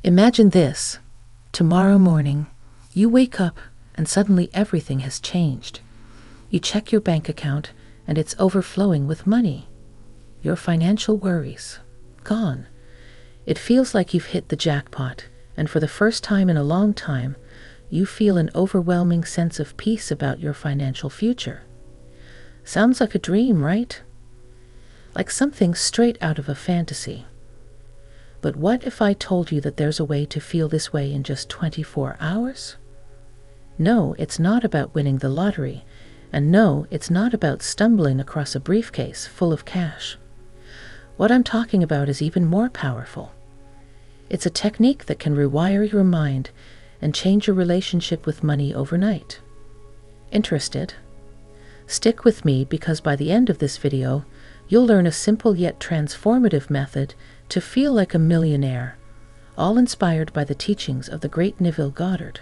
Imagine this. Tomorrow morning, you wake up and suddenly everything has changed. You check your bank account and it's overflowing with money. Your financial worries, gone. It feels like you've hit the jackpot, and for the first time in a long time, you feel an overwhelming sense of peace about your financial future. Sounds like a dream, right? Like something straight out of a fantasy. But what if I told you that there's a way to feel this way in just 24 hours? No, it's not about winning the lottery, and no, it's not about stumbling across a briefcase full of cash. What I'm talking about is even more powerful. It's a technique that can rewire your mind and change your relationship with money overnight. Interested? Stick with me, because by the end of this video, you'll learn a simple yet transformative method to feel like a millionaire, all inspired by the teachings of the great Neville Goddard.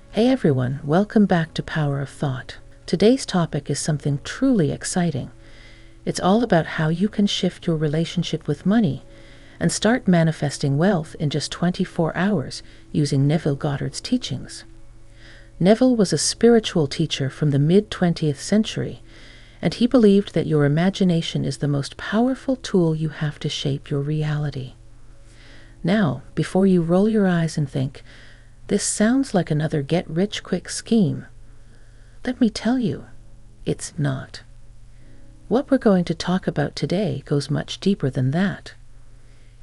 Hey everyone, welcome back to Power of Thought. Today's topic is something truly exciting. It's all about how you can shift your relationship with money and start manifesting wealth in just 24 hours using Neville Goddard's teachings. Neville was a spiritual teacher from the mid-20th century, and he believed that your imagination is the most powerful tool you have to shape your reality. Now, before you roll your eyes and think, this sounds like another get-rich-quick scheme, let me tell you, it's not. What we're going to talk about today goes much deeper than that.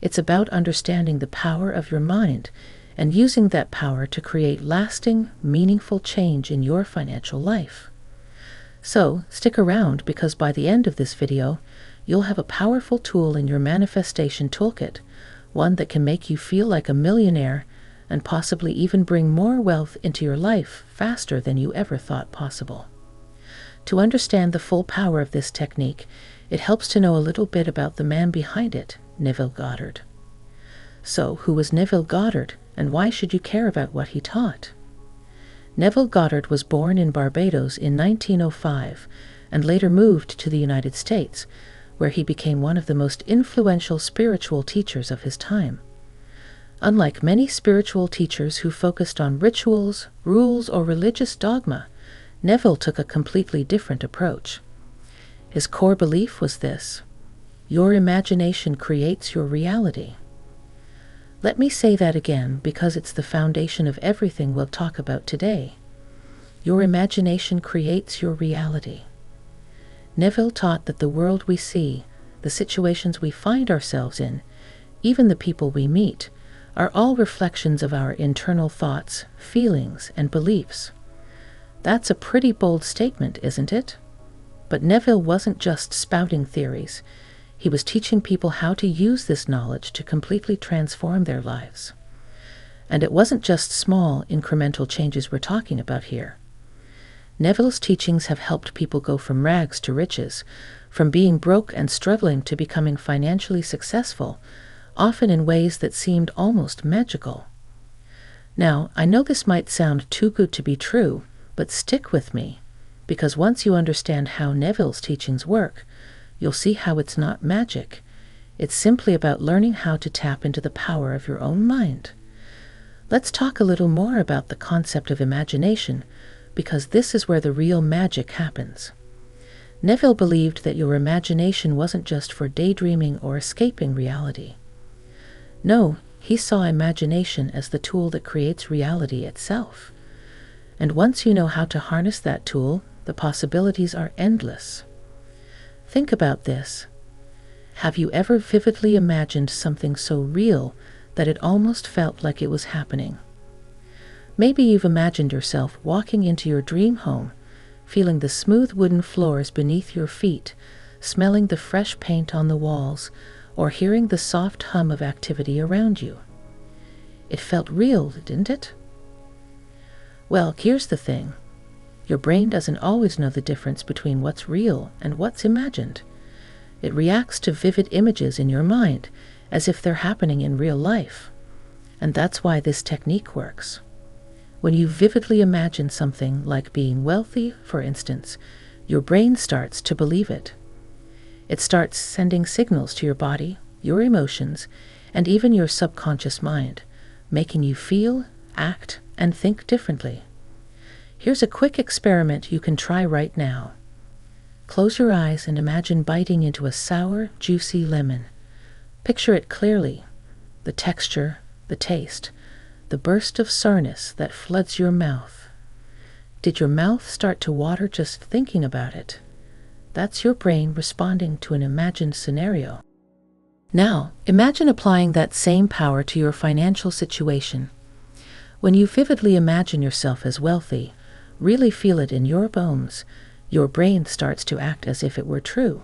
It's about understanding the power of your mind and using that power to create lasting, meaningful change in your financial life. So, stick around, because by the end of this video, you'll have a powerful tool in your manifestation toolkit, one that can make you feel like a millionaire and possibly even bring more wealth into your life faster than you ever thought possible. To understand the full power of this technique, it helps to know a little bit about the man behind it, Neville Goddard. So, who was Neville Goddard, and why should you care about what he taught? Neville Goddard was born in Barbados in 1905 and later moved to the United States, where he became one of the most influential spiritual teachers of his time. Unlike many spiritual teachers who focused on rituals, rules, or religious dogma, Neville took a completely different approach. His core belief was this: your imagination creates your reality. Let me say that again, because it's the foundation of everything we'll talk about today. Your imagination creates your reality. Neville taught that the world we see, the situations we find ourselves in, even the people we meet, are all reflections of our internal thoughts, feelings, and beliefs. That's a pretty bold statement, isn't it? But Neville wasn't just spouting theories. He was teaching people how to use this knowledge to completely transform their lives. And it wasn't just small, incremental changes we're talking about here. Neville's teachings have helped people go from rags to riches, from being broke and struggling to becoming financially successful, often in ways that seemed almost magical. Now, I know this might sound too good to be true, but stick with me, because once you understand how Neville's teachings work, you'll see how it's not magic. It's simply about learning how to tap into the power of your own mind. Let's talk a little more about the concept of imagination, because this is where the real magic happens. Neville believed that your imagination wasn't just for daydreaming or escaping reality. No, he saw imagination as the tool that creates reality itself. And once you know how to harness that tool, the possibilities are endless. Think about this. Have you ever vividly imagined something so real that it almost felt like it was happening? Maybe you've imagined yourself walking into your dream home, feeling the smooth wooden floors beneath your feet, smelling the fresh paint on the walls, or hearing the soft hum of activity around you. It felt real, didn't it? Well, here's the thing. Your brain doesn't always know the difference between what's real and what's imagined. It reacts to vivid images in your mind as if they're happening in real life. And that's why this technique works. When you vividly imagine something like being wealthy, for instance, your brain starts to believe it. It starts sending signals to your body, your emotions, and even your subconscious mind, making you feel, act, and think differently. Here's a quick experiment you can try right now. Close your eyes and imagine biting into a sour, juicy lemon. Picture it clearly, the texture, the taste, the burst of sourness that floods your mouth. Did your mouth start to water just thinking about it? That's your brain responding to an imagined scenario. Now, imagine applying that same power to your financial situation. When you vividly imagine yourself as wealthy, really feel it in your bones, your brain starts to act as if it were true.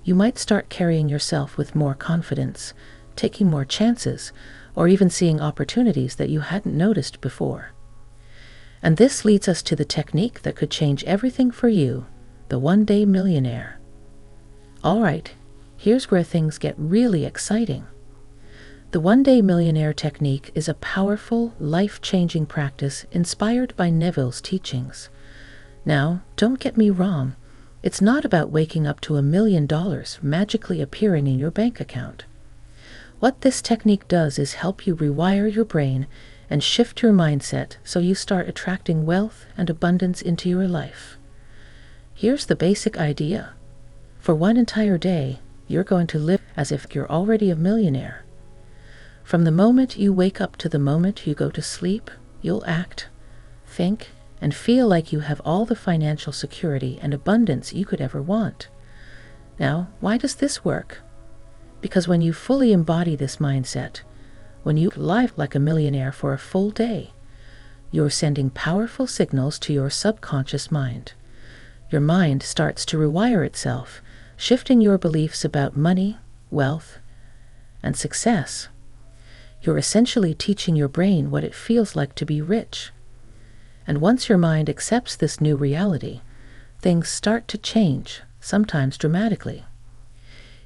You might start carrying yourself with more confidence, taking more chances, or even seeing opportunities that you hadn't noticed before. And this leads us to the technique that could change everything for you, the one-day millionaire. All right, here's where things get really exciting. The one-day millionaire technique is a powerful, life-changing practice inspired by Neville's teachings. Now, don't get me wrong, it's not about waking up to $1 million magically appearing in your bank account. What this technique does is help you rewire your brain and shift your mindset so you start attracting wealth and abundance into your life. Here's the basic idea. For one entire day, you're going to live as if you're already a millionaire. From the moment you wake up to the moment you go to sleep, you'll act, think, and feel like you have all the financial security and abundance you could ever want. Now, why does this work? Because when you fully embody this mindset, when you live like a millionaire for a full day, you're sending powerful signals to your subconscious mind. Your mind starts to rewire itself, shifting your beliefs about money, wealth, and success. You're essentially teaching your brain what it feels like to be rich. And once your mind accepts this new reality, things start to change, sometimes dramatically.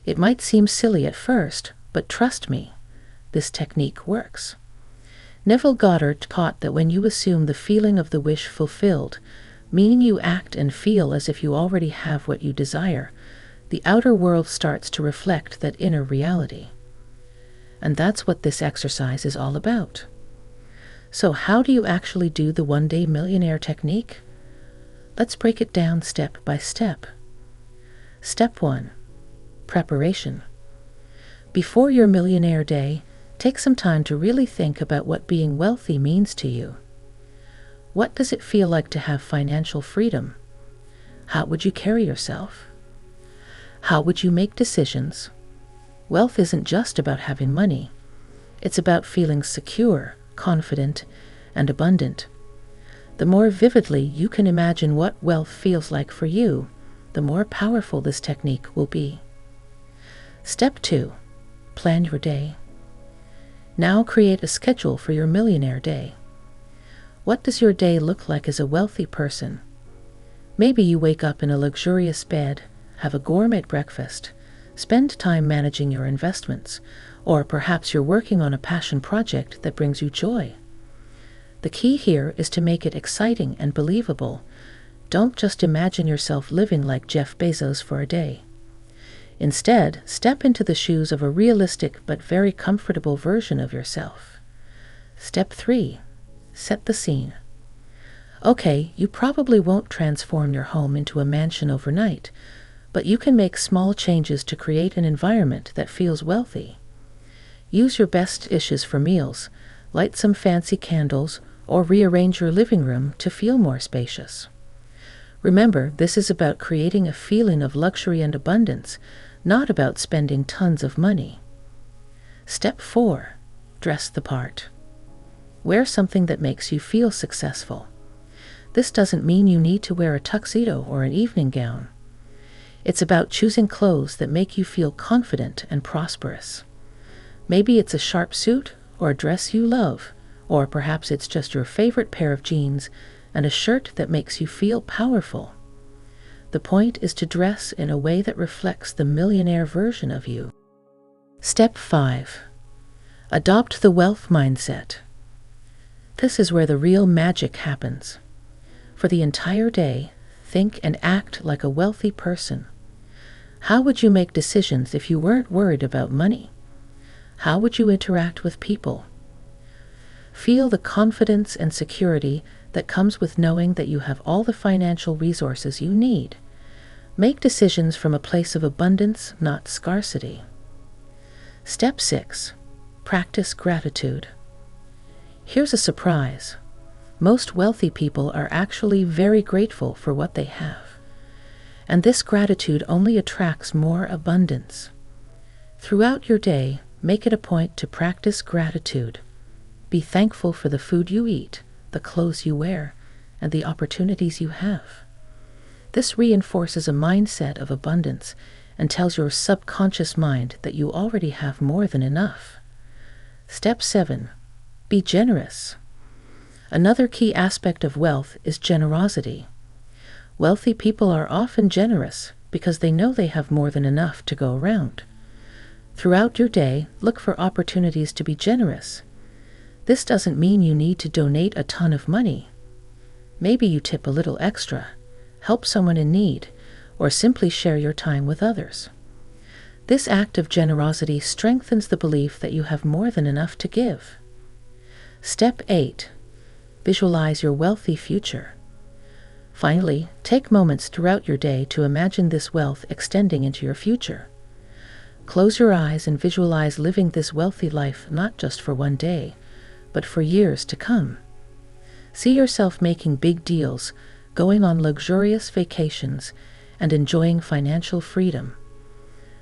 It might seem silly at first, but trust me, this technique works. Neville Goddard taught that when you assume the feeling of the wish fulfilled, meaning you act and feel as if you already have what you desire, the outer world starts to reflect that inner reality. And that's what this exercise is all about. So how do you actually do the one-day millionaire technique? Let's break it down step by step. Step 1. Preparation. Before your millionaire day, take some time to really think about what being wealthy means to you. What does it feel like to have financial freedom? How would you carry yourself? How would you make decisions? Wealth isn't just about having money. It's about feeling secure, confident, and abundant. The more vividly you can imagine what wealth feels like for you, the more powerful this technique will be. Step 2. Plan your day. Now create a schedule for your millionaire day. What does your day look like as a wealthy person? Maybe you wake up in a luxurious bed, have a gourmet breakfast, spend time managing your investments, or perhaps you're working on a passion project that brings you joy. The key here is to make it exciting and believable. Don't just imagine yourself living like Jeff Bezos for a day. Instead, step into the shoes of a realistic but very comfortable version of yourself. Step 3. Set the scene. Okay, you probably won't transform your home into a mansion overnight, but you can make small changes to create an environment that feels wealthy. Use your best dishes for meals, light some fancy candles, or rearrange your living room to feel more spacious. Remember, this is about creating a feeling of luxury and abundance, not about spending tons of money. Step 4. Dress the part. Wear something that makes you feel successful. This doesn't mean you need to wear a tuxedo or an evening gown. It's about choosing clothes that make you feel confident and prosperous. Maybe it's a sharp suit or a dress you love, or perhaps it's just your favorite pair of jeans and a shirt that makes you feel powerful. The point is to dress in a way that reflects the millionaire version of you. Step 5. Adopt the wealth mindset. This is where the real magic happens. For the entire day, think and act like a wealthy person. How would you make decisions if you weren't worried about money? How would you interact with people? Feel the confidence and security that comes with knowing that you have all the financial resources you need. Make decisions from a place of abundance, not scarcity. Step 6. Practice gratitude. Here's a surprise. Most wealthy people are actually very grateful for what they have. And this gratitude only attracts more abundance. Throughout your day, make it a point to practice gratitude. Be thankful for the food you eat, the clothes you wear, and the opportunities you have. This reinforces a mindset of abundance and tells your subconscious mind that you already have more than enough. Step 7. Be generous. Another key aspect of wealth is generosity. Wealthy people are often generous because they know they have more than enough to go around. Throughout your day, look for opportunities to be generous. This doesn't mean you need to donate a ton of money. Maybe you tip a little extra, help someone in need, or simply share your time with others. This act of generosity strengthens the belief that you have more than enough to give. Step 8. Visualize your wealthy future. Finally, take moments throughout your day to imagine this wealth extending into your future. Close your eyes and visualize living this wealthy life not just for one day, but for years to come. See yourself making big deals, going on luxurious vacations, and enjoying financial freedom.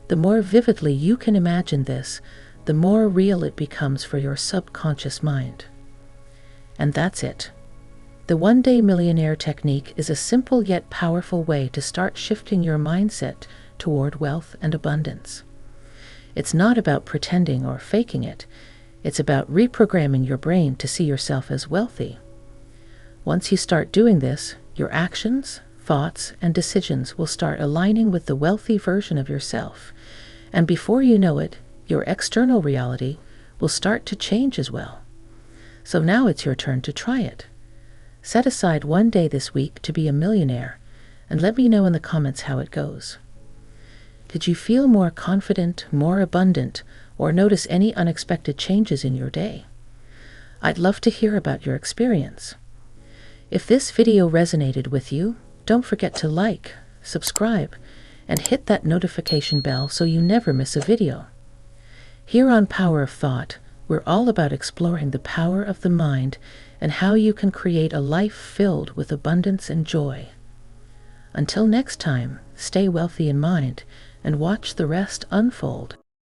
The more vividly you can imagine this, the more real it becomes for your subconscious mind. And that's it. The one-day millionaire technique is a simple yet powerful way to start shifting your mindset toward wealth and abundance. It's not about pretending or faking it. It's about reprogramming your brain to see yourself as wealthy. Once you start doing this, your actions, thoughts, and decisions will start aligning with the wealthy version of yourself. And before you know it, your external reality will start to change as well. So now it's your turn to try it. Set aside one day this week to be a millionaire, and let me know in the comments how it goes. Did you feel more confident, more abundant, or notice any unexpected changes in your day? I'd love to hear about your experience. If this video resonated with you, don't forget to like, subscribe, and hit that notification bell so you never miss a video. Here on Power of Thought, we're all about exploring the power of the mind and how you can create a life filled with abundance and joy. Until next time, stay wealthy in mind and watch the rest unfold.